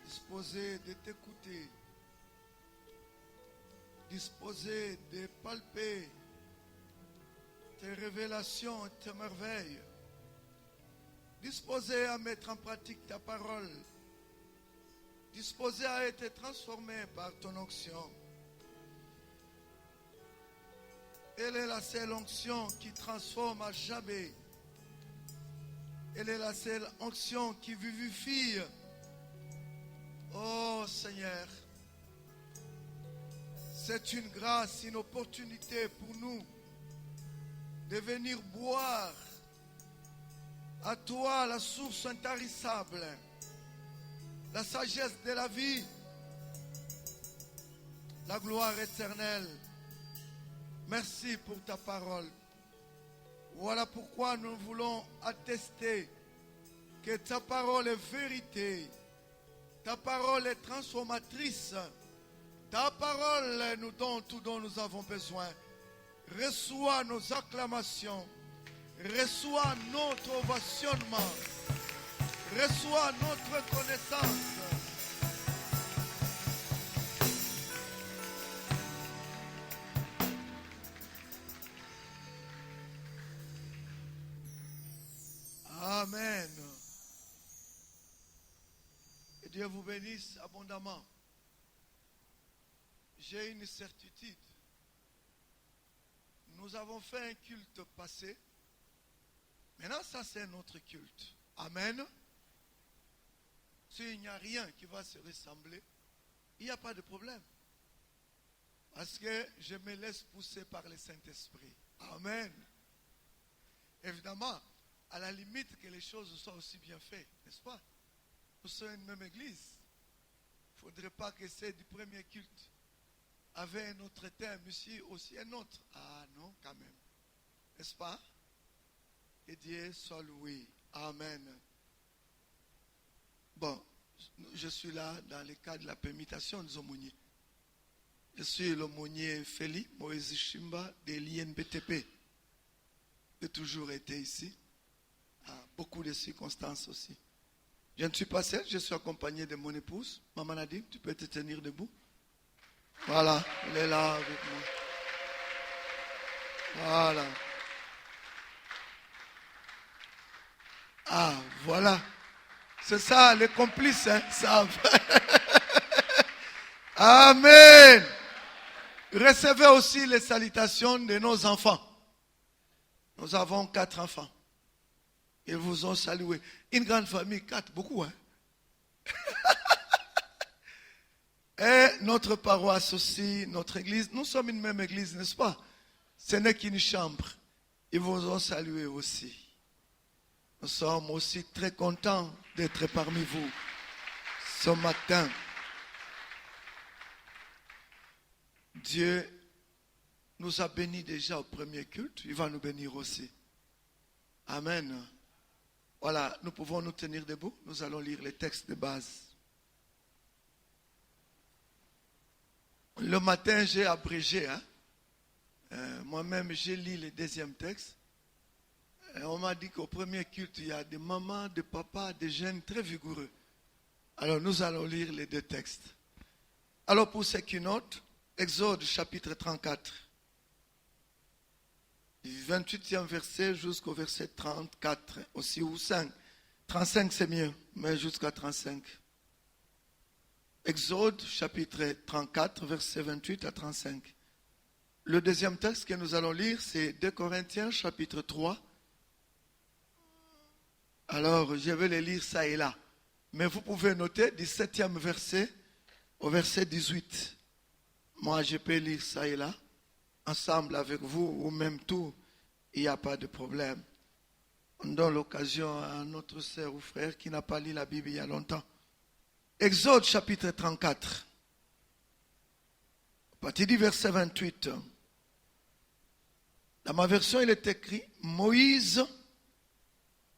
disposé de t'écouter, disposé de palper tes révélations et tes merveilles, disposé à mettre en pratique ta parole, disposé à être transformé par ton onction. Elle est la seule onction qui transforme à jamais. Elle est la seule onction qui vivifie. Oh Seigneur, c'est une grâce, une opportunité pour nous de venir boire à toi la source intarissable, la sagesse de la vie, la gloire éternelle. Merci pour ta parole. Voilà pourquoi nous voulons attester que ta parole est vérité. Ta parole est transformatrice. Ta parole nous donne tout dont nous avons besoin. Reçois nos acclamations. Reçois notre ovationnement. Reçois notre reconnaissance. Amen. Et Dieu vous bénisse abondamment. J'ai une certitude. Nous avons fait un culte passé. Maintenant, ça c'est notre culte. Amen. S'il n'y a rien qui va se ressembler, il n'y a pas de problème. Parce que je me laisse pousser par le Saint-Esprit. Amen. Évidemment, à la limite que les choses soient aussi bien faites, n'est-ce pas? Nous sommes une même église. Il ne faudrait pas que celle du premier culte avait un autre thème ici, aussi un autre. Ah non, quand même. N'est-ce pas? Que Dieu soit loué. Amen. Bon, je suis là dans le cadre de la permutation des aumôniers. Je suis l'aumônier Feli Moïse Chimba de l'INBTP. J'ai toujours été ici. À beaucoup de circonstances aussi. Je ne suis pas seul, je suis accompagné de mon épouse. Maman Nadim, tu peux te tenir debout. Voilà, elle est là avec moi. Voilà. Ah, voilà. C'est ça, les complices, hein, savent. Amen. Recevez aussi les salutations de nos enfants. Nous avons 4 enfants. Ils vous ont salué. Une grande famille, 4, beaucoup, hein. Et notre paroisse aussi, notre église, nous sommes une même église, n'est-ce pas? Ce n'est qu'une chambre. Ils vous ont salué aussi. Nous sommes aussi très contents d'être parmi vous ce matin. Dieu nous a bénis déjà au premier culte. Il va nous bénir aussi. Amen. Voilà, nous pouvons nous tenir debout. Nous allons lire les textes de base. Le matin, j'ai abrégé. Moi-même, j'ai lu le deuxième texte. On m'a dit qu'au premier culte, il y a des mamans, des papas, des jeunes très vigoureux. Alors, nous allons lire les 2 textes. Alors, pour ceux qui notent, Exode chapitre 34. Du 28e verset jusqu'au verset 34, aussi, ou 5. 35 c'est mieux, mais jusqu'à 35. Exode chapitre 34, verset 28 à 35. Le deuxième texte que nous allons lire, c'est 2 Corinthiens chapitre 3. Alors, je vais les lire ça et là. Mais vous pouvez noter du 7e verset au verset 18. Moi, je peux lire ça et là, ensemble avec vous, ou même tout. Il n'y a pas de problème. On donne l'occasion à notre sœur ou frère qui n'a pas lu la Bible il y a longtemps. Exode chapitre 34. À partir du verset 28. Dans ma version, il est écrit, Moïse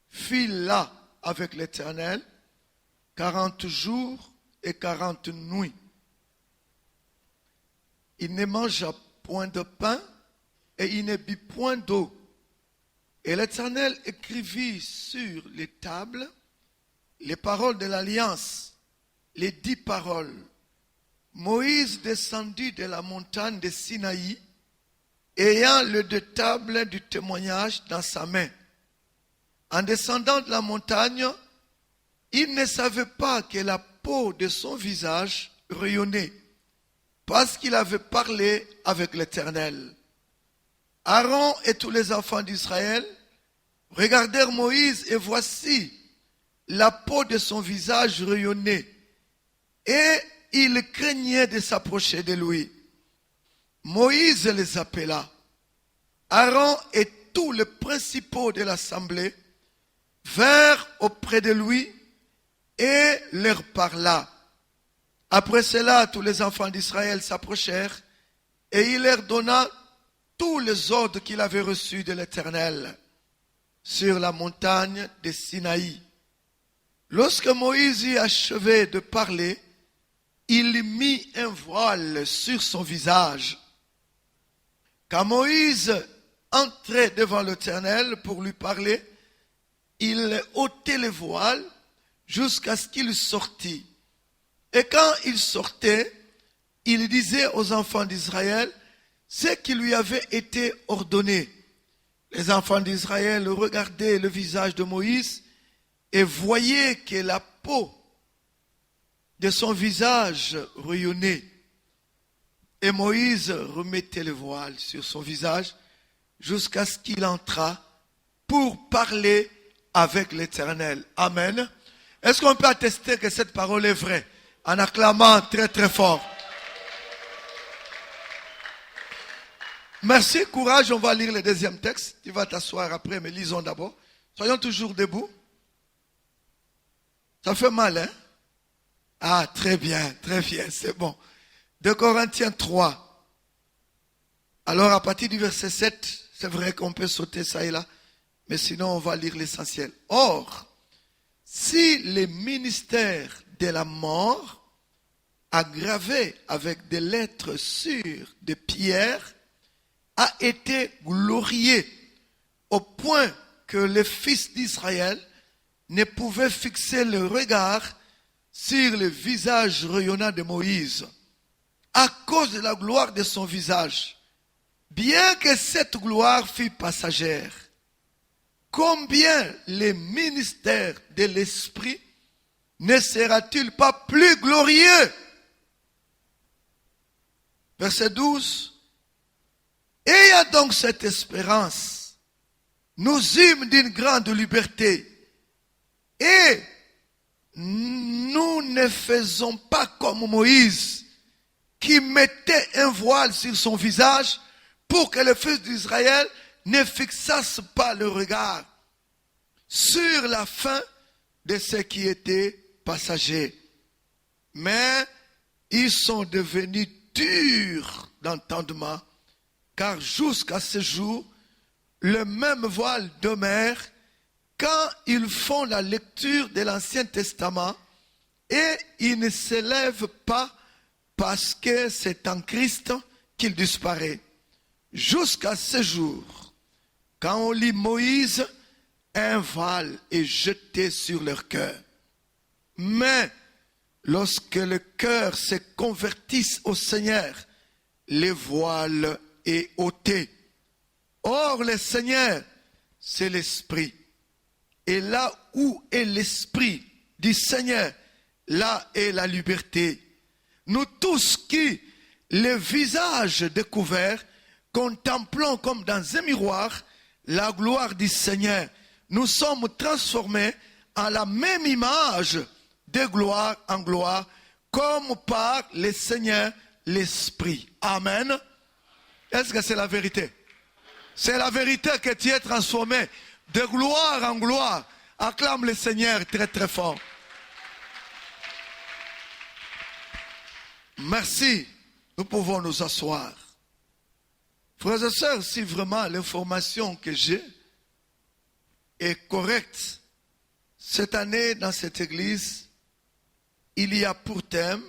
fit là avec l'Éternel 40 jours et 40 nuits. Il ne mangea point de pain et il ne but point d'eau. Et l'Éternel écrivit sur les tables les paroles de l'alliance les 10 paroles. Moïse descendit de la montagne de Sinaï, ayant le deux tables du témoignage dans sa main. En descendant de la montagne, il ne savait pas que la peau de son visage rayonnait, parce qu'il avait parlé avec l'Éternel. Aaron et tous les enfants d'Israël regardèrent Moïse, et voici, la peau de son visage rayonnait, et ils craignaient de s'approcher de lui. Moïse les appela. Aaron et tous les principaux de l'assemblée vinrent auprès de lui et leur parla. Après cela, tous les enfants d'Israël s'approchèrent et il leur donna tous les ordres qu'il avait reçus de l'Éternel sur la montagne de Sinaï. Lorsque Moïse eut achevé de parler, il mit un voile sur son visage. Quand Moïse entrait devant l'Éternel pour lui parler, il ôtait le voile jusqu'à ce qu'il sortît. Et quand il sortait, il disait aux enfants d'Israël ce qui lui avait été ordonné. Les enfants d'Israël regardaient le visage de Moïse et voyaient que la peau de son visage rayonnait. Et Moïse remettait le voile sur son visage jusqu'à ce qu'il entrât pour parler avec l'Éternel. Amen. Est-ce qu'on peut attester que cette parole est vraie en acclamant très très fort? Merci, courage, on va lire le deuxième texte. Tu vas t'asseoir après, mais lisons d'abord. Soyons toujours debout. Ça fait mal, hein? Ah, très bien, c'est bon. 2 Corinthiens 3. Alors, à partir du verset 7, c'est vrai qu'on peut sauter ça et là, mais sinon, on va lire l'essentiel. Or, si le ministère de la mort, aggravé avec des lettres sûres de pierre, a été glorifié au point que les fils d'Israël ne pouvaient fixer le regard sur le visage rayonnant de Moïse, à cause de la gloire de son visage, bien que cette gloire fût passagère. Combien le ministère de l'Esprit ne sera-t-il pas plus glorieux? Verset 12. Ayant donc cette espérance, nous eûmes d'une grande liberté, et nous ne faisons pas comme Moïse, qui mettait un voile sur son visage pour que les fils d'Israël ne fixassent pas le regard sur la fin de ce qui était passager. Mais ils sont devenus durs d'entendement, car jusqu'à ce jour, le même voile demeure quand ils font la lecture de l'Ancien Testament, et ils ne s'élèvent pas parce que c'est en Christ qu'il disparaît. Jusqu'à ce jour, quand on lit Moïse, un voile est jeté sur leur cœur. Mais lorsque le cœur se convertisse au Seigneur, le voile est ôté. Or, le Seigneur, c'est l'Esprit. Et là où est l'Esprit du Seigneur, là est la liberté. Nous tous qui, le visage découvert, contemplons comme dans un miroir la gloire du Seigneur, nous sommes transformés en la même image de gloire en gloire, comme par le Seigneur l'Esprit. Amen. Est-ce que c'est la vérité? C'est la vérité que tu es transformé de gloire en gloire. Acclame le Seigneur très très fort. Merci. Nous pouvons nous asseoir. Frères et sœurs, si vraiment l'information que j'ai est correcte, cette année dans cette église, il y a pour thème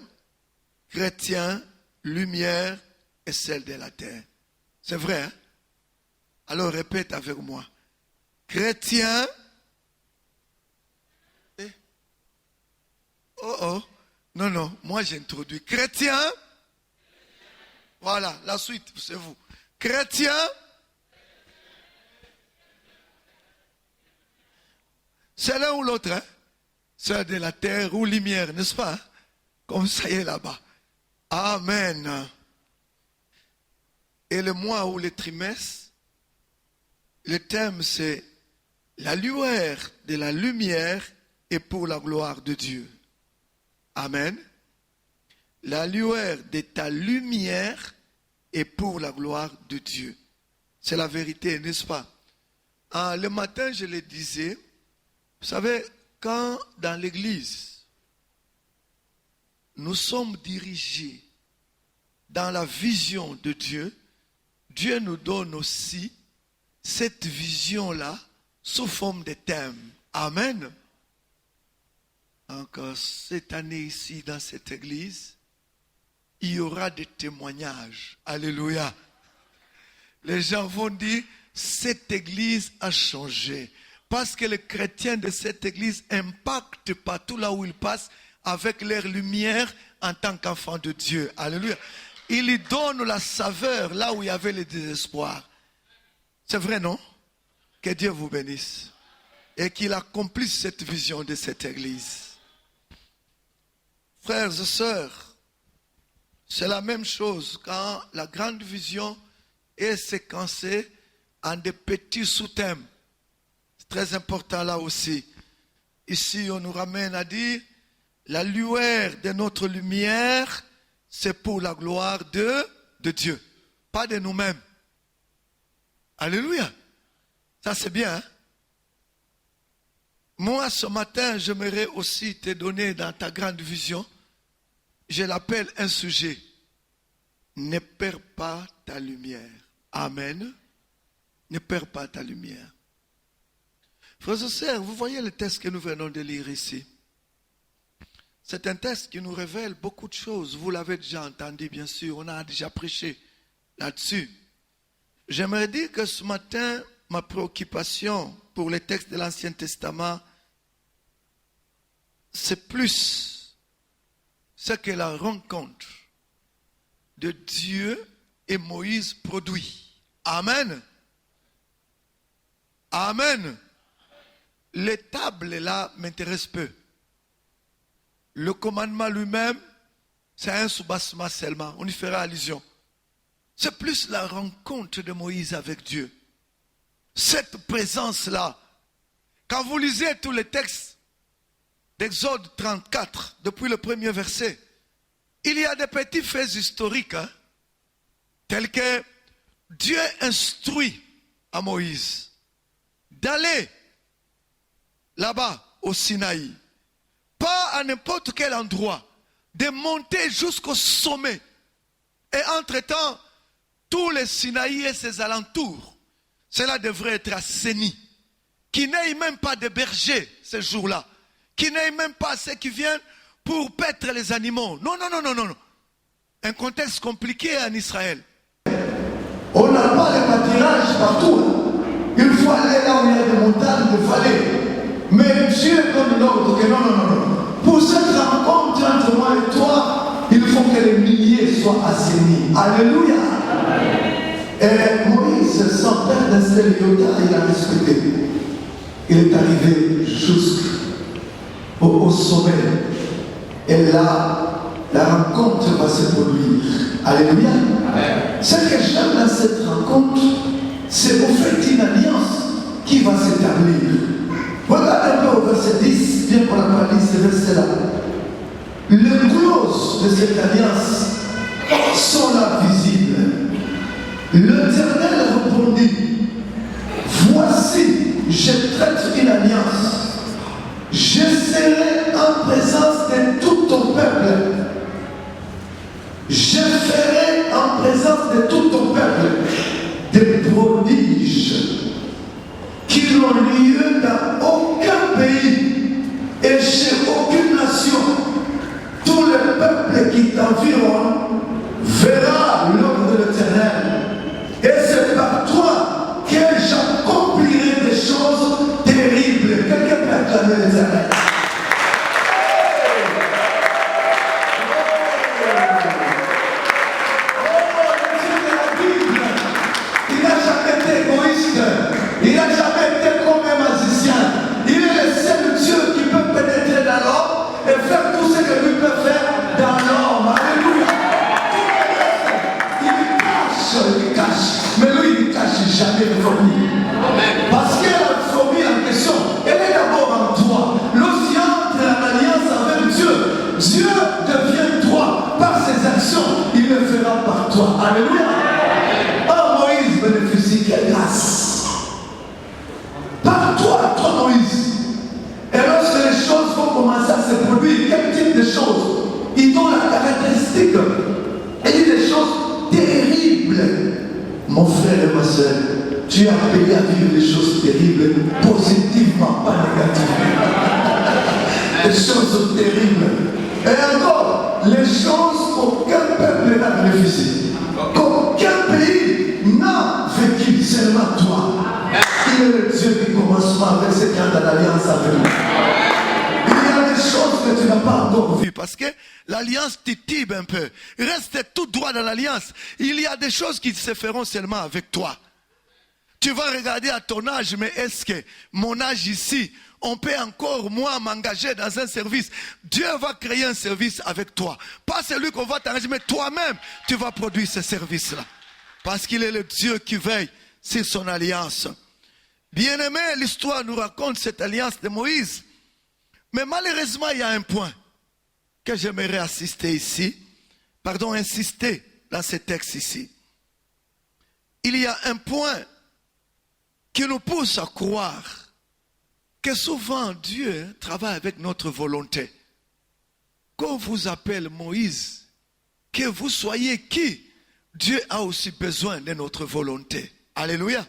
chrétien, lumière et celle de la terre. C'est vrai, hein? Alors répète avec moi. Chrétien, Non, non, moi j'introduis chrétien. Voilà, la suite, c'est vous. Chrétien. C'est l'un ou l'autre, hein? C'est de la terre ou lumière, n'est-ce pas? Comme ça y est là-bas. Amen. Et le mois ou le trimestre, le thème c'est la lueur de la lumière est pour la gloire de Dieu. Amen. La lueur de ta lumière est pour la gloire de Dieu. C'est la vérité, n'est-ce pas? Le matin, je le disais, vous savez, quand dans l'église, nous sommes dirigés dans la vision de Dieu, Dieu nous donne aussi cette vision-là sous forme de thème. Amen. Encore cette année ici dans cette église, il y aura des témoignages. Alléluia. Les gens vont dire, cette église a changé. Parce que les chrétiens de cette église impactent partout là où ils passent avec leur lumière en tant qu'enfants de Dieu. Alléluia. Ils lui donnent la saveur là où il y avait le désespoir. C'est vrai, non? Que Dieu vous bénisse. Et qu'il accomplisse cette vision de cette église. Frères et sœurs, c'est la même chose quand la grande vision est séquencée en des petits sous-thèmes. C'est très important là aussi. Ici, on nous ramène à dire, la lueur de notre lumière, c'est pour la gloire de Dieu, pas de nous-mêmes. Alléluia. Ça c'est bien, hein? Moi, ce matin, j'aimerais aussi te donner dans ta grande vision, je l'appelle un sujet. Ne perds pas ta lumière. Amen. Ne perds pas ta lumière. Frères et sœurs, vous voyez le texte que nous venons de lire ici. C'est un texte qui nous révèle beaucoup de choses. Vous l'avez déjà entendu, bien sûr. On a déjà prêché là-dessus. J'aimerais dire que ce matin, ma préoccupation pour les textes de l'Ancien Testament, c'est plus ce que la rencontre de Dieu et Moïse produit. Amen. Amen. Les tables là m'intéressent peu. Le commandement lui-même, c'est un soubassement seulement. On y fera allusion. C'est plus la rencontre de Moïse avec Dieu. Cette présence-là. Quand vous lisez tous les textes d'Exode 34, depuis le premier verset, il y a des petits faits historiques, hein, tels que Dieu instruit à Moïse d'aller là-bas au Sinaï, pas à n'importe quel endroit, de monter jusqu'au sommet. Et entre-temps, tous les Sinaï et ses alentours, cela devrait être assaini. Qui n'aient même pas de berger ces jours-là. Qui n'aient même pas ceux qui viennent pour paître les animaux. Non, non, non, non, non. Un contexte compliqué en Israël. On n'a pas les pâturages partout. Il faut aller là où il y a des montagnes, des vallées. Mais Dieu donne l'ordre que non, non, non, non. Pour cette rencontre entre moi et toi, il faut que les milliers soient assainis. Alléluia. Et Moïse, sans perdre un seul iota, il a respecté. Il est arrivé jusqu'au sommet. Et là, la rencontre va se produire. Alléluia. Amen. Ce que j'aime dans cette rencontre, c'est au fait une alliance qui va s'établir. Regardez un peu au verset 10, bien qu'on n'a pas lu ce verset-là. Les clauses de cette alliance sont là visibles. L'Éternel répondit, voici, je traite une alliance. Je serai en présence de tout ton peuple. Je ferai en présence de tout ton peuple des prodiges qui n'ont lieu dans aucun pays et chez aucune nation. Tout le peuple qui t'environne verra l'œuvre de l'Éternel. Et c'est par toi que j'accomplirai des choses terribles. Quelqu'un peut acclamer l'Éternel. cache. Mais lui, il ne cache jamais les fourmis. Parce que la fourmi en question, elle est d'abord en toi. Lorsqu'il entre en alliance avec Dieu, Dieu devient toi. Par ses actions, il le fera par toi. Alléluia. Oh, Moïse bénéficie quelle grâce. Par toi, Moïse. Et lorsque les choses vont commencer à se produire, quel type de choses? Ils ont la caractéristique. Il dit des choses terribles. Mon frère et ma soeur, tu as payé à vivre des choses terribles, positivement, pas négativement. Des choses terribles. Et encore, les choses qu'aucun peuple n'a bénéficié. Qu'aucun pays n'a vécu, seulement toi. Il est le Dieu du commencement avec ce qui est en alliance avec nous. Il y a des choses que tu n'as pas encore vues. Parce que l'alliance titube un peu. Reste tout droit dans l'alliance. Il y a des choses qui se feront seulement avec toi. Tu vas regarder à ton âge, mais est-ce que mon âge ici, on peut encore, moi, m'engager dans un service? Dieu va créer un service avec toi. Pas celui qu'on va t'engager, mais toi-même, tu vas produire ce service-là. Parce qu'il est le Dieu qui veille sur son alliance. Bien-aimé, l'histoire nous raconte cette alliance de Moïse. Mais malheureusement, il y a un point que j'aimerais insister dans ce texte ici. Il y a un point qui nous pousse à croire que souvent Dieu travaille avec notre volonté. Qu'on vous appelle Moïse, que vous soyez qui, Dieu a aussi besoin de notre volonté. Alléluia.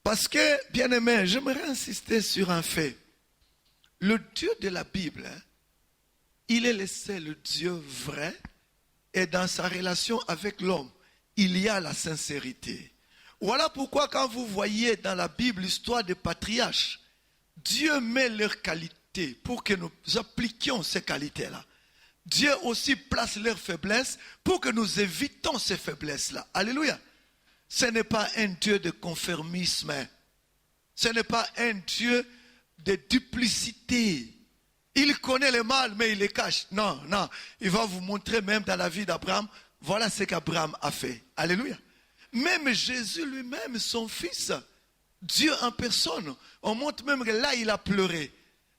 Parce que, bien aimé, j'aimerais insister sur un fait. Le Dieu de la Bible, il est le seul Dieu vrai, et dans sa relation avec l'homme, il y a la sincérité. Voilà pourquoi quand vous voyez dans la Bible l'histoire des patriarches, Dieu met leurs qualités pour que nous appliquions ces qualités-là. Dieu aussi place leurs faiblesses pour que nous évitons ces faiblesses-là. Alléluia. Ce n'est pas un Dieu de conformisme. Ce n'est pas un Dieu de duplicité. Il connaît le mal, mais il le cache. Non, non. Il va vous montrer même dans la vie d'Abraham, voilà ce qu'Abraham a fait. Alléluia. Même Jésus lui-même, son fils, Dieu en personne, on montre même que là, il a pleuré.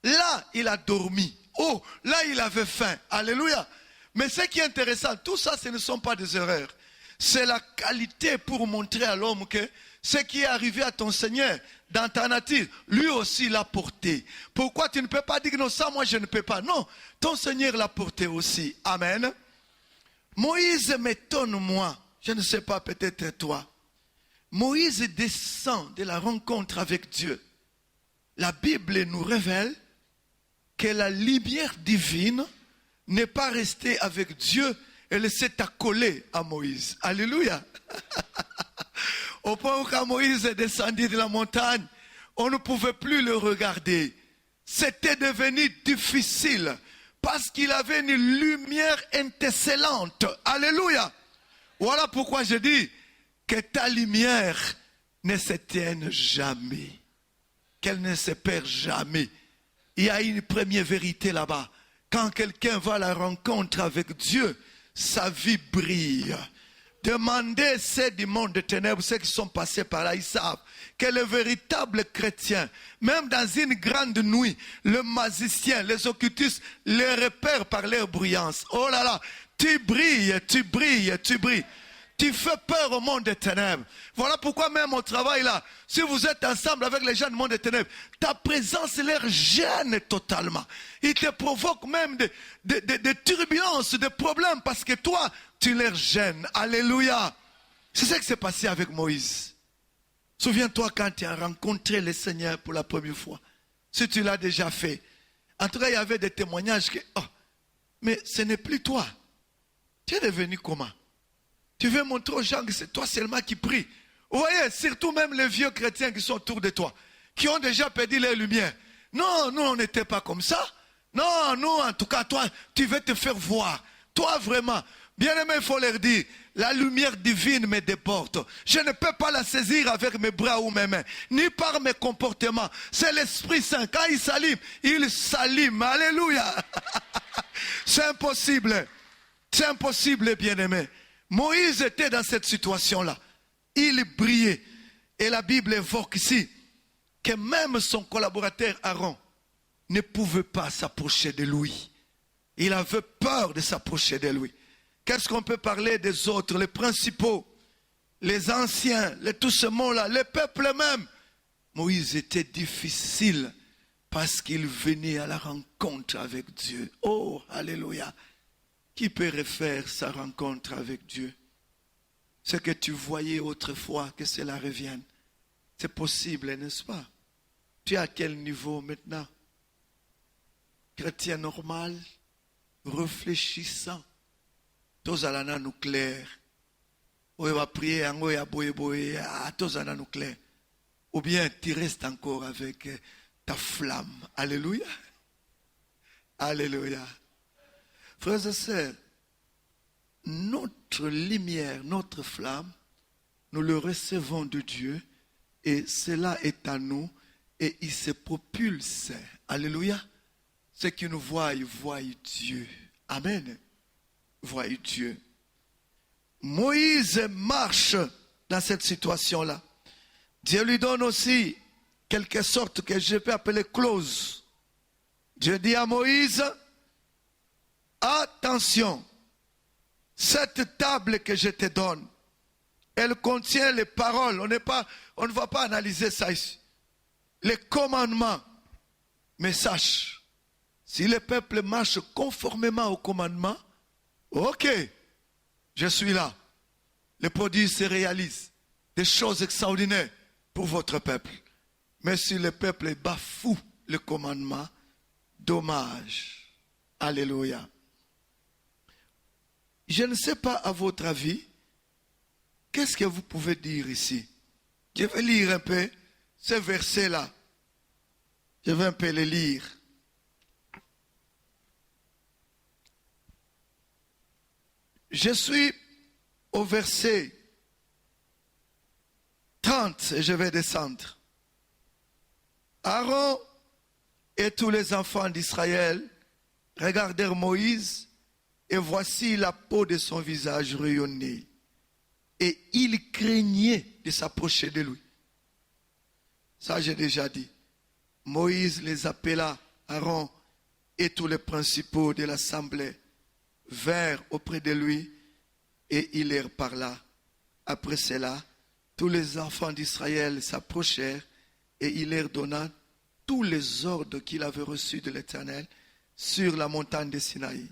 Là, il a dormi. Oh, là, il avait faim. Alléluia. Mais ce qui est intéressant, tout ça, ce ne sont pas des erreurs. C'est la qualité pour montrer à l'homme que ce qui est arrivé à ton Seigneur, dans ta nature, lui aussi l'a porté. Pourquoi tu ne peux pas dire non, ça, moi, je ne peux pas. Non, ton Seigneur l'a porté aussi. Amen. Moïse m'étonne, moi. Je ne sais pas, peut-être toi. Moïse descend de la rencontre avec Dieu. La Bible nous révèle que la lumière divine n'est pas restée avec Dieu, elle s'est accolée à Moïse. Alléluia. Au point où quand Moïse est descendu de la montagne, on ne pouvait plus le regarder. C'était devenu difficile parce qu'il avait une lumière étincelante. Alléluia. Voilà pourquoi je dis que ta lumière ne s'éteigne jamais. Qu'elle ne se perd jamais. Il y a une première vérité là-bas. Quand quelqu'un va à la rencontre avec Dieu, sa vie brille. Demandez ceux du monde de ténèbres, ceux qui sont passés par là, ils savent que le véritable chrétien, même dans une grande nuit, le magicien, les occultistes, les repèrent par leur brillance. Oh là là, tu brilles, tu brilles, tu brilles. Tu fais peur au monde des ténèbres. Voilà pourquoi même au travail là, si vous êtes ensemble avec les gens du monde des ténèbres, ta présence leur gêne totalement. Il te provoque même des turbulences, des problèmes parce que toi, tu leur gênes. Alléluia. C'est ce qui s'est passé avec Moïse. Souviens-toi quand tu as rencontré le Seigneur pour la première fois. Si tu l'as déjà fait. En tout cas, il y avait des témoignages que, oh, mais ce n'est plus toi. Tu es devenu comment? Tu veux montrer aux gens que c'est toi seulement qui prie. Vous voyez, surtout même les vieux chrétiens qui sont autour de toi, qui ont déjà perdu leur lumière. Non, nous on n'était pas comme ça. Non, nous en tout cas, toi, tu veux te faire voir. Toi vraiment, bien aimé, il faut leur dire, la lumière divine me déborde. Je ne peux pas la saisir avec mes bras ou mes mains, ni par mes comportements. C'est l'Esprit Saint. Quand il s'allume. Alléluia. C'est impossible. C'est impossible, bien aimé. Moïse était dans cette situation-là. Il brillait. Et la Bible évoque ici que même son collaborateur Aaron ne pouvait pas s'approcher de lui. Il avait peur de s'approcher de lui. Qu'est-ce qu'on peut parler des autres, les principaux, les anciens, tout ce monde-là, les peuples même? Moïse était difficile parce qu'il venait à la rencontre avec Dieu. Oh, alléluia. Qui peut refaire sa rencontre avec Dieu? Ce que tu voyais autrefois, que cela revienne. C'est possible, n'est-ce pas? Tu es à quel niveau maintenant? Chrétien normal, réfléchissant. Tozalana nous clair. On va prier, on va boyer, tozalana nous clair. Ou bien tu restes encore avec ta flamme. Alléluia. Alléluia. Frères et sœurs, notre lumière, notre flamme, nous le recevons de Dieu et cela est à nous et il se propulse. Alléluia. Ceux qui nous voient Dieu. Amen. Voient Dieu. Moïse marche dans cette situation-là. Dieu lui donne aussi quelque sorte que je peux appeler clause. Dieu dit à Moïse, attention, cette table que je te donne, elle contient les paroles. On ne va pas analyser ça ici. Les commandements. Mais sache, si le peuple marche conformément aux commandements, ok, je suis là. Les produits se réalisent. Des choses extraordinaires pour votre peuple. Mais si le peuple bafoue le commandement, dommage. Alléluia. Je ne sais pas à votre avis, qu'est-ce que vous pouvez dire ici? Je vais lire un peu ce verset-là. Je vais un peu le lire. Je suis au verset 30 et je vais descendre. Aaron et tous les enfants d'Israël regardèrent Moïse et voici la peau de son visage rayonnait. Et ils craignaient de s'approcher de lui. Ça, j'ai déjà dit. Moïse les appela, Aaron et tous les principaux de l'assemblée vinrent auprès de lui et il leur parla. Après cela, tous les enfants d'Israël s'approchèrent et il leur donna tous les ordres qu'il avait reçus de l'Éternel sur la montagne de Sinaï.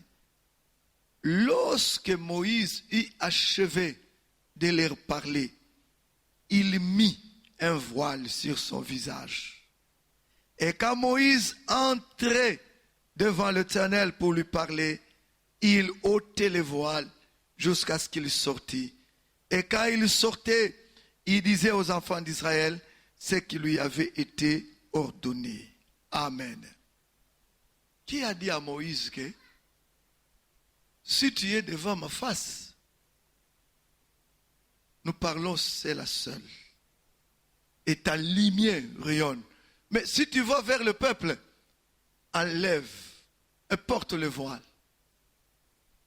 Lorsque Moïse eut achevé de leur parler, il mit un voile sur son visage. Et quand Moïse entrait devant l'Éternel pour lui parler, il ôtait le voile jusqu'à ce qu'il sortît. Et quand il sortait, il disait aux enfants d'Israël ce qui lui avait été ordonné. Amen. Qui a dit à Moïse que si tu es devant ma face, nous parlons seul à seul. Et ta lumière rayonne. Mais si tu vas vers le peuple, enlève et porte le voile.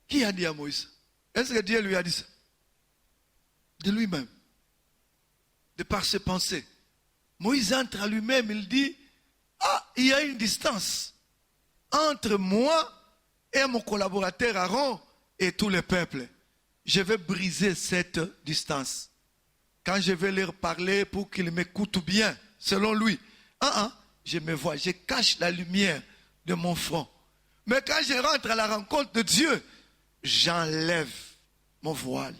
Qui a dit à Moïse? Est-ce que Dieu lui a dit ça? De lui-même. De par ses pensées. Moïse entre à lui-même, il dit, il y a une distance entre moi et mon collaborateur Aaron et tout le peuple. Je vais briser cette distance. Quand je vais leur parler pour qu'ils m'écoutent bien, selon lui, je me vois, je cache la lumière de mon front. Mais quand je rentre à la rencontre de Dieu, j'enlève mon voile.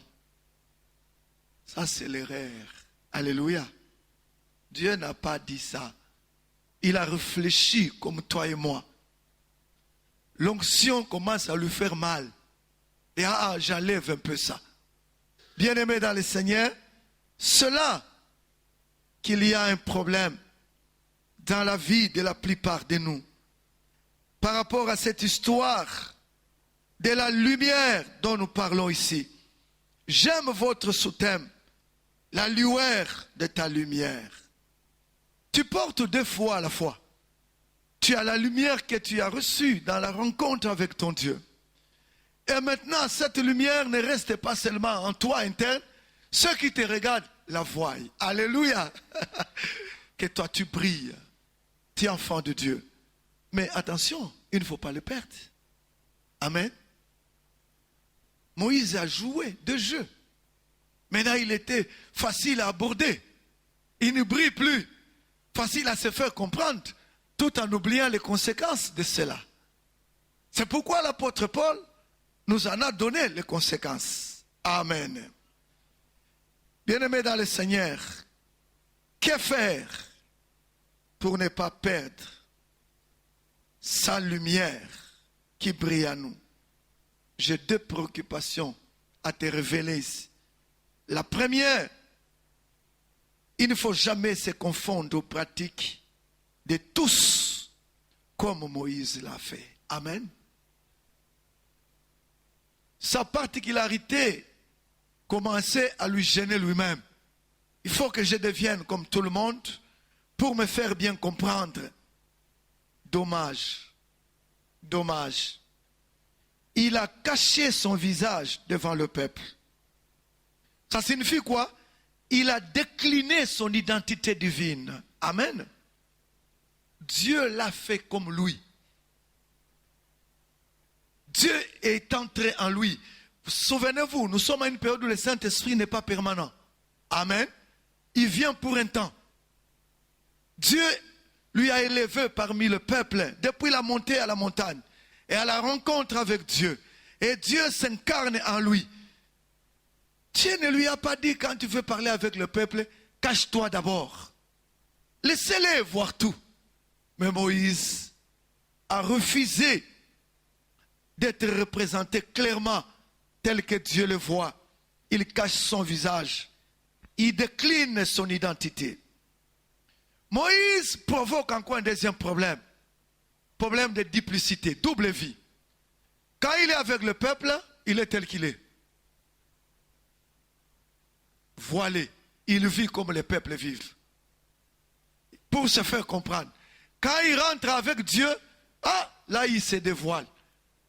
Ça, c'est l'erreur. Alléluia. Dieu n'a pas dit ça. Il a réfléchi comme toi et moi. L'onction commence à lui faire mal. Et j'enlève un peu ça. Bien-aimé dans le Seigneur, c'est là qu'il y a un problème dans la vie de la plupart de nous. Par rapport à cette histoire de la lumière dont nous parlons ici. J'aime votre sous-thème, la lueur de ta lumière. Tu portes deux fois à la fois. Tu as la lumière que tu as reçue dans la rencontre avec ton Dieu. Et maintenant, cette lumière ne reste pas seulement en toi interne. Ceux qui te regardent la voient. Alléluia. Que toi tu brilles. Tu es enfant de Dieu. Mais attention, il ne faut pas le perdre. Amen. Moïse a joué de jeu. Maintenant, il était facile à aborder. Il ne brille plus. Facile à se faire comprendre, tout en oubliant les conséquences de cela. C'est pourquoi l'apôtre Paul nous en a donné les conséquences. Amen. Bien-aimés dans le Seigneur, que faire pour ne pas perdre sa lumière qui brille en nous? J'ai 2 préoccupations à te révéler ici. La première, il ne faut jamais se confondre aux pratiques de tous comme Moïse l'a fait. Amen. Sa particularité commençait à lui gêner lui-même. Il faut que je devienne comme tout le monde pour me faire bien comprendre. Dommage. Dommage. Il a caché son visage devant le peuple. Ça signifie quoi? Il a décliné son identité divine. Amen. Dieu l'a fait comme lui. Dieu est entré en lui. Souvenez-vous, nous sommes à une période où le Saint-Esprit n'est pas permanent. Amen. Il vient pour un temps. Dieu lui a élevé parmi le peuple depuis la montée à la montagne et à la rencontre avec Dieu. Et Dieu s'incarne en lui. Dieu ne lui a pas dit quand tu veux parler avec le peuple, cache-toi d'abord. Laissez-les voir tout. Mais Moïse a refusé d'être représenté clairement tel que Dieu le voit. Il cache son visage. Il décline son identité. Moïse provoque encore un deuxième problème. Problème de duplicité, double vie. Quand il est avec le peuple, il est tel qu'il est. Voilé. Il vit comme les peuples vivent. Pour se faire comprendre. Quand il rentre avec Dieu, là il se dévoile.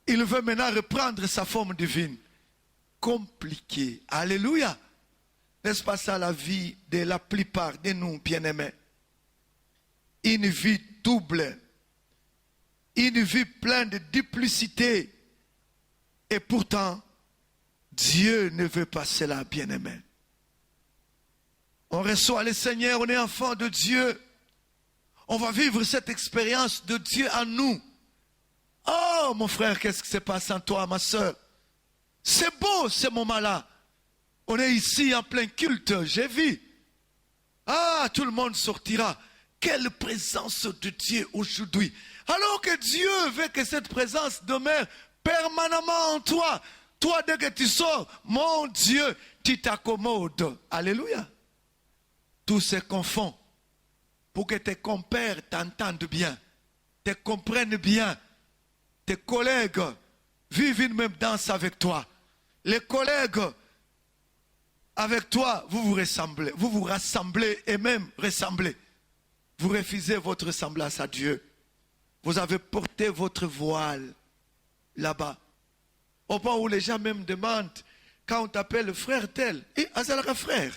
Il veut maintenant reprendre sa forme divine. Compliqué. Alléluia. N'est-ce pas ça la vie de la plupart de nous, bien-aimés? Une vie double. Une vie pleine de duplicité. Et pourtant, Dieu ne veut pas cela, bien-aimés. On reçoit le Seigneur, on est enfant de Dieu. On va vivre cette expérience de Dieu en nous. Oh, mon frère, qu'est-ce qui se passe en toi, ma soeur? C'est beau, ce moment-là. On est ici en plein culte, j'ai vu. Tout le monde sortira. Quelle présence de Dieu aujourd'hui. Alors que Dieu veut que cette présence demeure permanemment en toi. Toi, dès que tu sors, mon Dieu, tu t'accommodes. Alléluia. Tout se confond pour que tes compères t'entendent bien, te comprennent bien. Tes collègues vivent une même danse avec toi. Les collègues avec toi, vous vous rassemblez et même ressemblez. Vous refusez votre ressemblance à Dieu. Vous avez porté votre voile là-bas. Au point où les gens même demandent, quand on t'appelle frère tel, azalaka frère.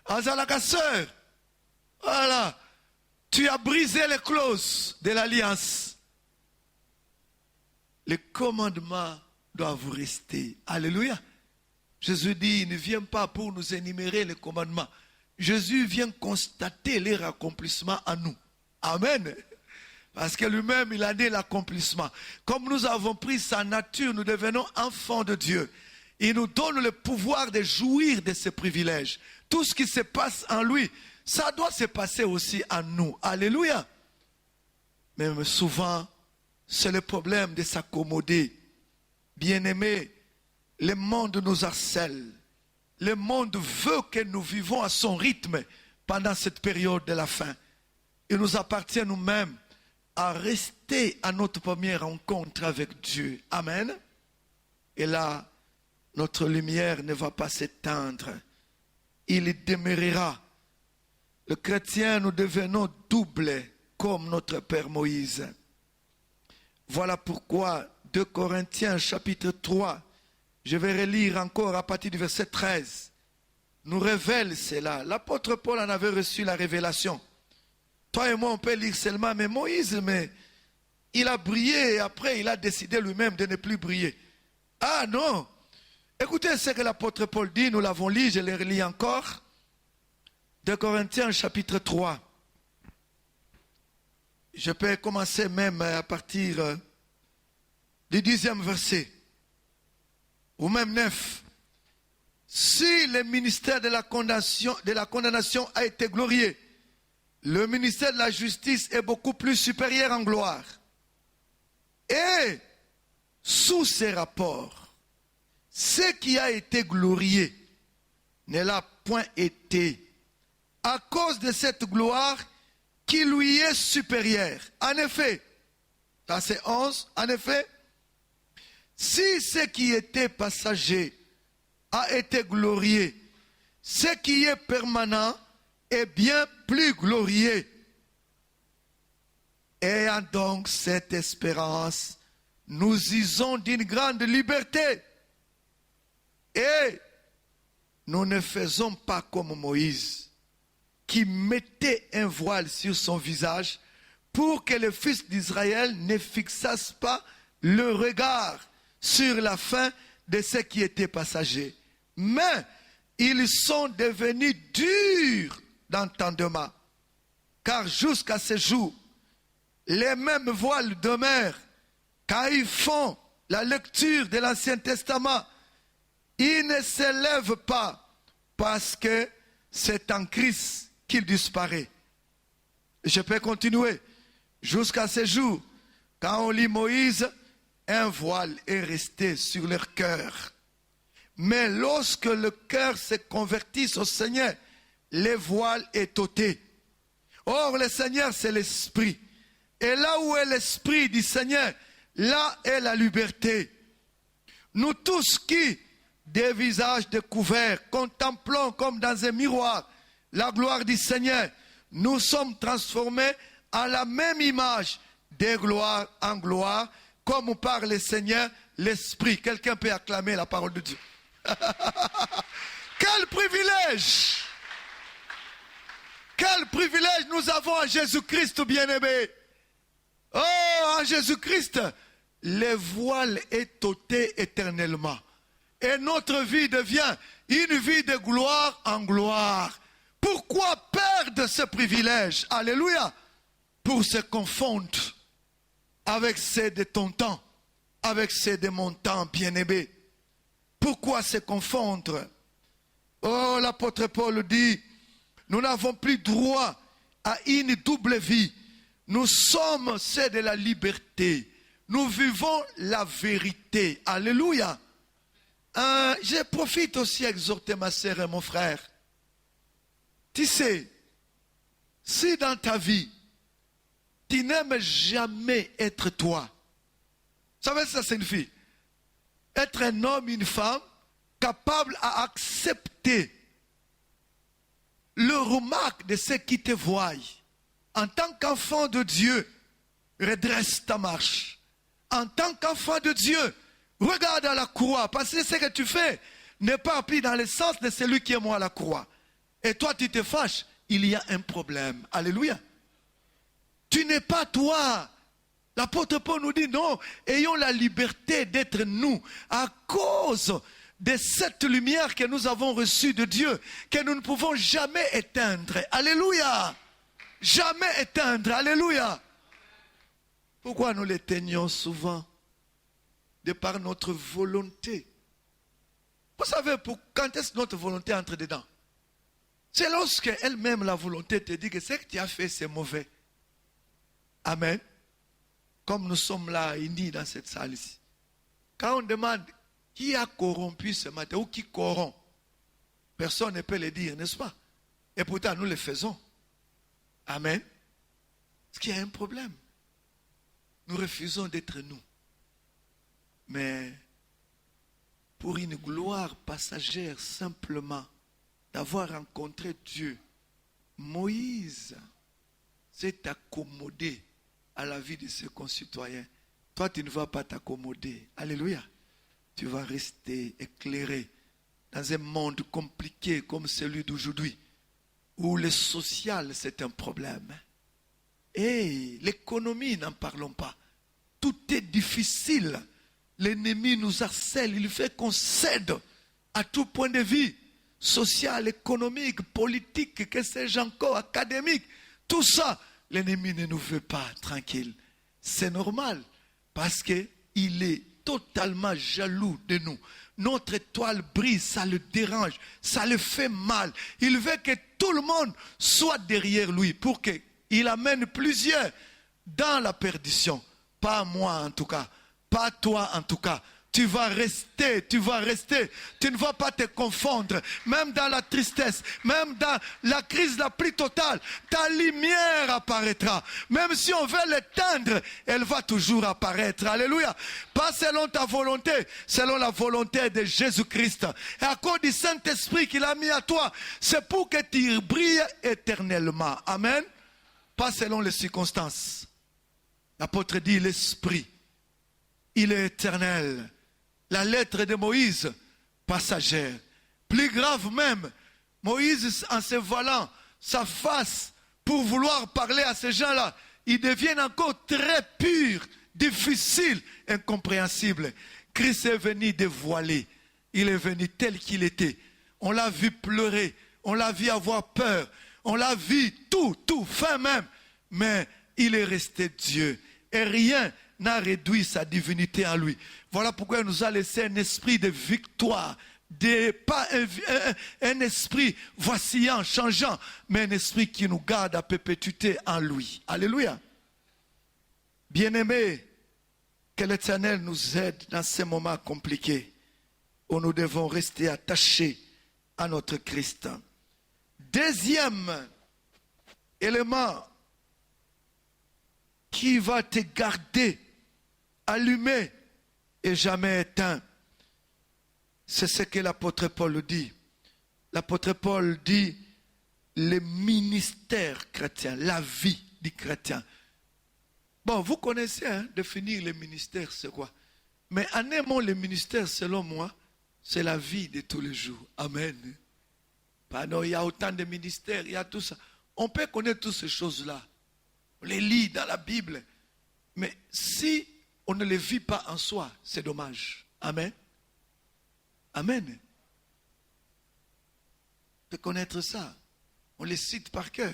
Azalaka sœur. Voilà. Tu as brisé les clauses de l'alliance. Les commandements doivent vous rester. Alléluia. Jésus dit, il ne vient pas pour nous énumérer les commandements. Jésus vient constater leur accomplissement en nous. Amen. Parce que lui-même, il a dit l'accomplissement. Comme nous avons pris sa nature, nous devenons enfants de Dieu. Il nous donne le pouvoir de jouir de ses privilèges. Tout ce qui se passe en lui, ça doit se passer aussi en nous. Alléluia. Mais souvent, c'est le problème de s'accommoder. Bien-aimés, le monde nous harcèle. Le monde veut que nous vivons à son rythme pendant cette période de la fin. Il nous appartient nous-mêmes à rester à notre première rencontre avec Dieu. Amen. Et là, notre lumière ne va pas s'éteindre. Il demeurera. Le chrétien, nous devenons doubles comme notre Père Moïse. Voilà pourquoi 2 Corinthiens chapitre 3, je vais relire encore à partir du verset 13, nous révèle cela. L'apôtre Paul en avait reçu la révélation. Toi et moi, on peut lire seulement, mais Moïse, il a brillé et après il a décidé lui-même de ne plus briller. Ah non! Écoutez ce que l'apôtre Paul dit, nous l'avons lu, je le relis encore. 2 Corinthiens chapitre 3. Je peux commencer même à partir du 10e verset, ou même 9. Si le ministère de la condamnation a été glorieux, le ministère de la justice est beaucoup plus supérieur en gloire. Et sous ces rapports, ce qui a été glorieux ne l'a point été à cause de cette gloire qui lui est supérieure. En effet, verset 11, en effet, si ce qui était passager a été glorieux, ce qui est permanent est bien plus glorieux. Ayant donc cette espérance, nous usons d'une grande liberté. Et nous ne faisons pas comme Moïse, qui mettait un voile sur son visage pour que les fils d'Israël ne fixassent pas le regard sur la fin de ce qui était passager. Mais ils sont devenus durs d'entendement, car jusqu'à ce jour, les mêmes voiles demeurent. Quand ils font la lecture de l'Ancien Testament, ils ne s'élèvent pas parce que c'est en Christ qu'il disparaît. Je peux continuer. Jusqu'à ce jour, quand on lit Moïse, un voile est resté sur leur cœur. Mais lorsque le cœur se convertit au Seigneur, le voile est ôté. Or, le Seigneur, c'est l'Esprit. Et là où est l'Esprit du Seigneur, là est la liberté. Nous tous qui, des visages découverts, contemplons comme dans un miroir la gloire du Seigneur, nous sommes transformés en la même image, de gloire en gloire, comme par le Seigneur, l'Esprit. Quelqu'un peut acclamer la parole de Dieu. Quel privilège! Quel privilège nous avons en Jésus-Christ bien-aimé. Oh, en Jésus-Christ, le voile est ôté éternellement. Et notre vie devient une vie de gloire en gloire. Pourquoi perdre ce privilège? Alléluia! Pour se confondre avec ceux de ton temps, avec ceux de mon temps bien-aimé. Pourquoi se confondre? Oh, l'apôtre Paul dit, nous n'avons plus droit à une double vie. Nous sommes ceux de la liberté. Nous vivons la vérité. Alléluia. Je profite aussi à exhorter ma sœur et mon frère. Tu sais, si dans ta vie, tu n'aimes jamais être toi, vous savez ce que ça signifie? Être un homme, une femme, capable à accepter le remarque de ceux qui te voient. En tant qu'enfant de Dieu, redresse ta marche. En tant qu'enfant de Dieu, regarde à la croix, parce que ce que tu fais n'est pas appris dans le sens de celui qui est mort à la croix. Et toi, tu te fâches, il y a un problème. Alléluia. Tu n'es pas toi. L'apôtre Paul nous dit non, ayons la liberté d'être nous à cause de cette lumière que nous avons reçue de Dieu, que nous ne pouvons jamais éteindre. Alléluia. Jamais éteindre. Alléluia. Pourquoi nous l'éteignons souvent? De par notre volonté. Vous savez, quand est-ce que notre volonté entre dedans? C'est lorsque elle-même, la volonté, te dit que ce que tu as fait, c'est mauvais. Amen. Comme nous sommes là, unis dans cette salle ici. Quand on demande qui a corrompu ce matin ou qui corrompt, personne ne peut le dire, n'est-ce pas? Et pourtant, nous le faisons. Amen. Parce qu'il y a un problème. Nous refusons d'être nous. Mais pour une gloire passagère, simplement, d'avoir rencontré Dieu, Moïse s'est accommodé à la vie de ses concitoyens. toi, tu ne vas pas t'accommoder. Alléluia. Tu vas rester éclairé dans un monde compliqué comme celui d'aujourd'hui, où le social, c'est un problème. Et l'économie, n'en parlons pas. Tout est difficile. L'ennemi nous harcèle, il fait qu'on cède à tout point de vue, social, économique, politique, que sais-je encore, académique. Tout ça, l'ennemi ne nous veut pas tranquille. C'est normal, parce qu'il est totalement jaloux de nous. Notre étoile brille, ça le dérange, ça le fait mal. Il veut que tout le monde soit derrière lui pour qu'il amène plusieurs dans la perdition. Pas moi en tout cas, pas toi en tout cas. Tu vas rester, tu ne vas pas te confondre, même dans la tristesse, même dans la crise la plus totale, ta lumière apparaîtra. Même si on veut l'éteindre, elle va toujours apparaître. Alléluia. Pas selon ta volonté, selon la volonté de Jésus-Christ. Et à cause du Saint-Esprit qu'il a mis à toi, c'est pour que tu brilles éternellement. Amen. Pas selon les circonstances. L'apôtre dit l'Esprit, il est éternel. La lettre de Moïse, passagère. Plus grave même, Moïse, en se voilant sa face pour vouloir parler à ces gens-là, ils deviennent encore très purs, difficiles, incompréhensibles. Christ est venu dévoiler. Il est venu tel qu'il était. On l'a vu pleurer, on l'a vu avoir peur, on l'a vu tout, fin même. Mais il est resté Dieu. Et rien n'a réduit sa divinité en lui. Voilà pourquoi il nous a laissé un esprit de victoire, pas un esprit vacillant, changeant, mais un esprit qui nous garde à perpétuité en lui. Alléluia. Bien-aimés, que l'Éternel nous aide dans ces moments compliqués où nous devons rester attachés à notre Christ. Deuxième élément qui va te garder allumé et jamais éteint. C'est ce que l'apôtre Paul dit. L'apôtre Paul dit le ministère chrétien, la vie du chrétien. Bon, vous connaissez, définir le ministère, c'est quoi? Mais en aimant le ministère, selon moi, c'est la vie de tous les jours. Amen. Pardon, il y a autant de ministères, il y a tout ça. On peut connaître toutes ces choses-là. On les lit dans la Bible. Mais si on ne les vit pas en soi, c'est dommage. Amen. Amen. De connaître ça. On les cite par cœur.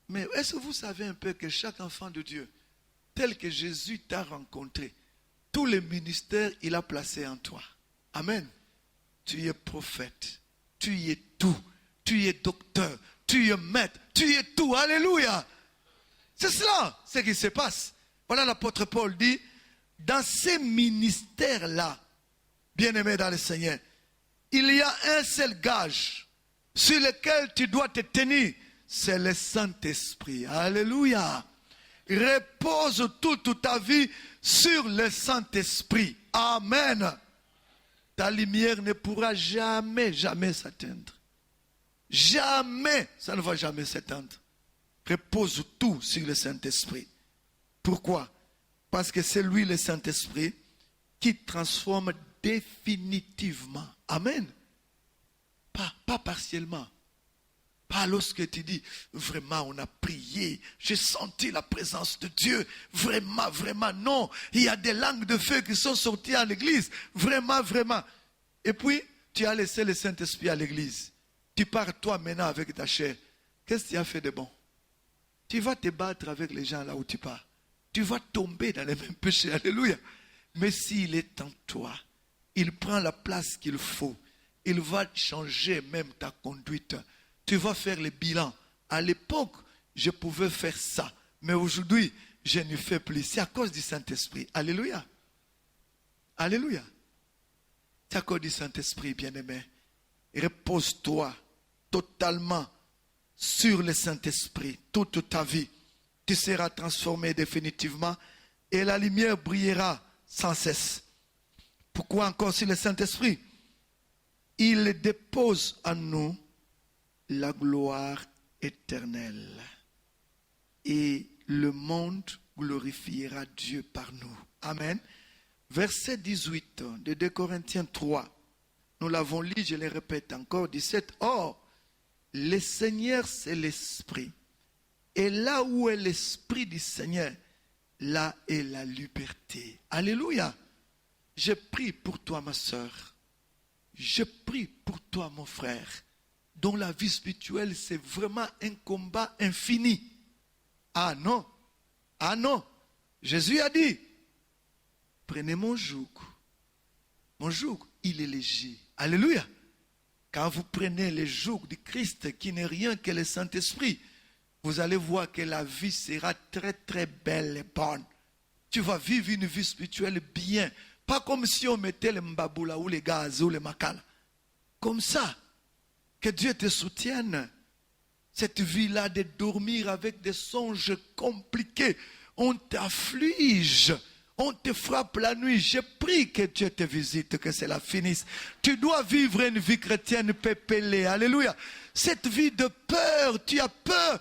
Mais est-ce que vous savez un peu que chaque enfant de Dieu, tel que Jésus t'a rencontré, tous les ministères, il a placé en toi. Amen. Tu es prophète. Tu es tout. Tu es docteur. Tu es maître. Tu es tout. Alléluia. C'est cela, ce qui se passe. Voilà l'apôtre Paul dit, dans ces ministères-là, bien-aimés dans le Seigneur, il y a un seul gage sur lequel tu dois te tenir, c'est le Saint-Esprit. Alléluia. Repose toute ta vie sur le Saint-Esprit. Amen. Ta lumière ne pourra jamais s'éteindre. Jamais, ça ne va jamais s'éteindre. Repose tout sur le Saint-Esprit. Pourquoi? Parce que c'est lui, le Saint-Esprit, qui transforme définitivement. Amen. Pas partiellement. Pas lorsque tu dis, vraiment, on a prié, j'ai senti la présence de Dieu. Vraiment, non. Il y a des langues de feu qui sont sorties à l'église. Vraiment. Et puis, tu as laissé le Saint-Esprit à l'église. Tu pars toi maintenant avec ta chair. Qu'est-ce que tu as fait de bon? Tu vas te battre avec les gens là où tu pars. Tu vas tomber dans les mêmes péchés. Alléluia. Mais s'il est en toi, il prend la place qu'il faut. Il va changer même ta conduite. Tu vas faire le bilan. À l'époque, je pouvais faire ça. Mais aujourd'hui, je ne fais plus. C'est à cause du Saint-Esprit. Alléluia. Alléluia. C'est à cause du Saint-Esprit, bien-aimé. Repose-toi totalement sur le Saint-Esprit toute ta vie. Tu seras transformé définitivement et la lumière brillera sans cesse. Pourquoi encore sur le Saint-Esprit? Il dépose en nous la gloire éternelle. Et le monde glorifiera Dieu par nous. Amen. Verset 18 de 2 Corinthiens 3. Nous l'avons lu, je le répète encore, 17. Or, le Seigneur, c'est l'Esprit. Et là où est l'Esprit du Seigneur, là est la liberté. Alléluia. Je prie pour toi, ma soeur. Je prie pour toi, mon frère, dont la vie spirituelle, c'est vraiment un combat infini. Ah non. Ah non. Jésus a dit, prenez mon joug. Mon joug, il est léger. Alléluia. Quand vous prenez le joug du Christ, qui n'est rien que le Saint-Esprit, vous allez voir que la vie sera très très belle et bonne. Tu vas vivre une vie spirituelle bien. Pas comme si on mettait le mbaboula ou les gaz ou les makala. Comme ça. Que Dieu te soutienne. Cette vie-là de dormir avec des songes compliqués. On t'afflige. On te frappe la nuit. Je prie que Dieu te visite, que cela finisse. Tu dois vivre une vie chrétienne pépélée. Alléluia. Cette vie de peur, tu as peur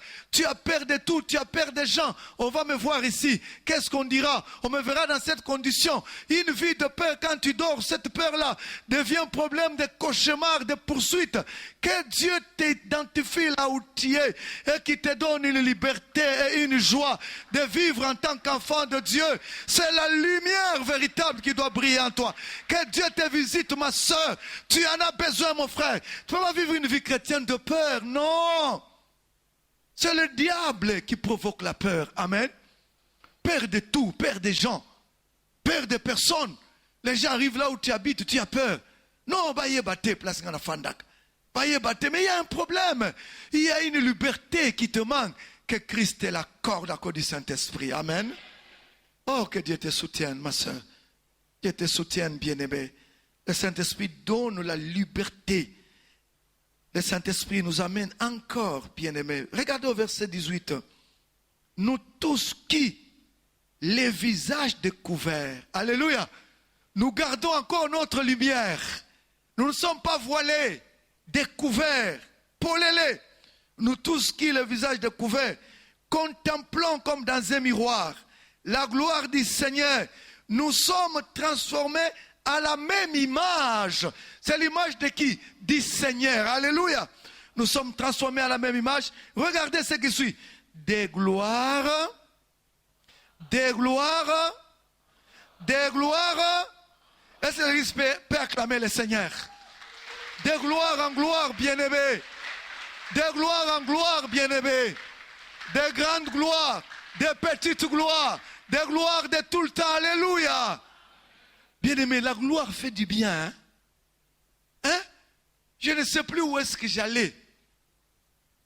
de tout, tu as peur des gens. On va me voir ici, qu'est-ce qu'on dira? On me verra dans cette condition. Une vie de peur, quand tu dors, cette peur-là devient un problème de cauchemar, de poursuite. Que Dieu t'identifie là où tu es et qui te donne une liberté et une joie de vivre en tant qu'enfant de Dieu. C'est la lumière véritable qui doit briller en toi. Que Dieu te visite, ma soeur. Tu en as besoin, mon frère. Tu ne peux pas vivre une vie chrétienne de peur, non. C'est le diable qui provoque la peur. Amen. Peur de tout, peur des gens, peur des personnes. Les gens arrivent là où tu habites, tu as peur. Non, bah, place dans la fandak. Mais il y a un problème. Il y a une liberté qui te manque. Que Christ te l'accorde à cause du Saint-Esprit. Amen. Oh, que Dieu te soutienne, ma soeur. Dieu te soutienne, bien-aimé. Le Saint-Esprit donne la liberté. Le Saint-Esprit nous amène encore, bien-aimés. Regardez au verset 18. Nous tous qui, les visages découverts, alléluia, nous gardons encore notre lumière. Nous ne sommes pas voilés, découverts, polélés. Nous tous qui, les visages découverts, contemplons comme dans un miroir la gloire du Seigneur. Nous sommes transformés à la même image. C'est l'image de qui? Du Seigneur. Alléluia. Nous sommes transformés à la même image. Regardez ce qui suit. Des gloires. Des gloires. Des gloires. Est-ce que l'Église peut acclamer le Seigneur? Des gloires en gloire, bien-aimés. Des gloires en gloire, bien-aimés. Des grandes gloires. Des petites gloires. Des gloires de tout le temps. Alléluia. Bien-aimé, la gloire fait du bien. Hein? Hein? Je ne sais plus où est-ce que j'allais.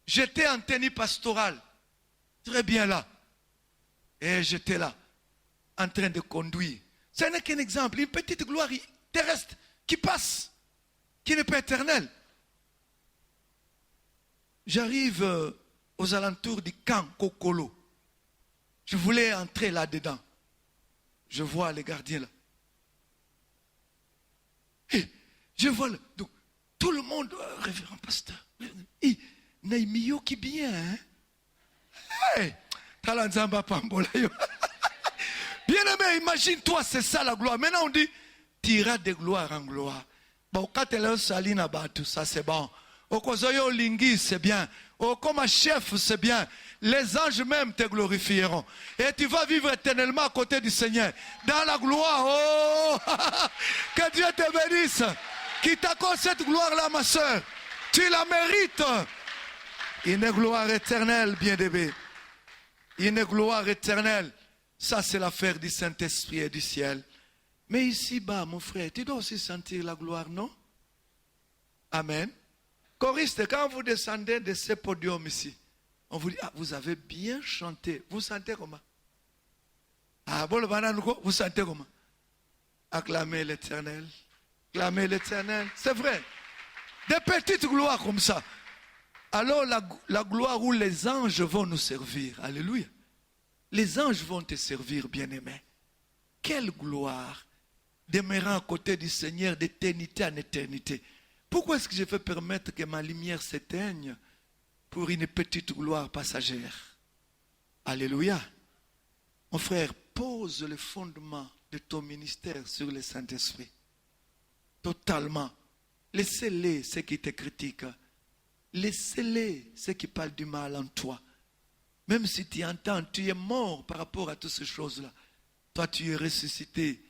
J'étais en tenue pastorale. Très bien là. Et j'étais là, en train de conduire. Ce n'est qu'un exemple, une petite gloire terrestre qui passe, qui n'est pas éternelle. J'arrive aux alentours du camp Kokolo. Je voulais entrer là-dedans. Je vois les gardiens là. Et je vois donc, tout le monde, révérend pasteur. Naimio qui bien, hein? Hey, bien-aimé, imagine-toi, c'est ça la gloire. Maintenant on dit, tu iras de gloire en gloire. Bon, quand elle est saline à tout ça c'est bon. Au Kozoyo Lingui, c'est bien. Au comme chef, c'est bien. Les anges même te glorifieront. Et tu vas vivre éternellement à côté du Seigneur. Dans la gloire. Oh! Que Dieu te bénisse. Qui t'accorde cette gloire-là, ma soeur. Tu la mérites. Une gloire éternelle, bien-aimé. Une gloire éternelle. Ça, c'est l'affaire du Saint-Esprit et du ciel. Mais ici-bas, mon frère, tu dois aussi sentir la gloire, non? Amen. Choriste, quand vous descendez de ce podium ici, on vous dit, ah, vous avez bien chanté. Vous sentez comment? Ah, bon, vous sentez comment? Acclamez l'Éternel. Acclamez l'Éternel. C'est vrai. Des petites gloires comme ça. Alors la gloire où les anges vont nous servir. Alléluia. Les anges vont te servir, bien-aimé. Quelle gloire. Demeurant à côté du Seigneur d'éternité en éternité. Pourquoi est-ce que je veux permettre que ma lumière s'éteigne pour une petite gloire passagère? Alléluia. Mon frère, pose le fondement de ton ministère sur le Saint-Esprit. Totalement. Laissez-les ceux qui te critiquent. Laissez-les ceux qui parlent du mal en toi. Même si tu entends, tu es mort par rapport à toutes ces choses-là. Toi, tu es ressuscité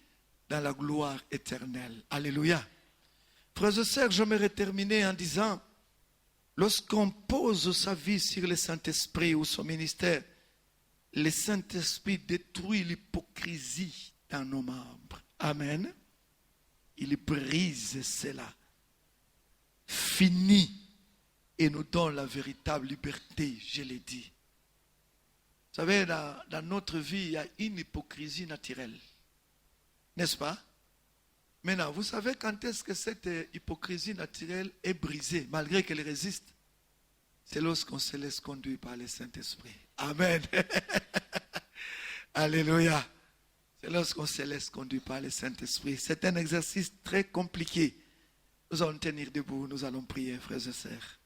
dans la gloire éternelle. Alléluia. Frères et sœurs, j'aimerais terminer en disant, lorsqu'on pose sa vie sur le Saint-Esprit ou son ministère, le Saint-Esprit détruit l'hypocrisie dans nos membres. Amen. Il brise cela. Finit et nous donne la véritable liberté, je l'ai dit. Vous savez, dans notre vie, il y a une hypocrisie naturelle. N'est-ce pas? Maintenant, vous savez quand est-ce que cette hypocrisie naturelle est brisée, malgré qu'elle résiste? C'est lorsqu'on se laisse conduire par le Saint-Esprit. Amen. Alléluia. C'est lorsqu'on se laisse conduire par le Saint-Esprit. C'est un exercice très compliqué. Nous allons tenir debout, nous allons prier, frères et sœurs.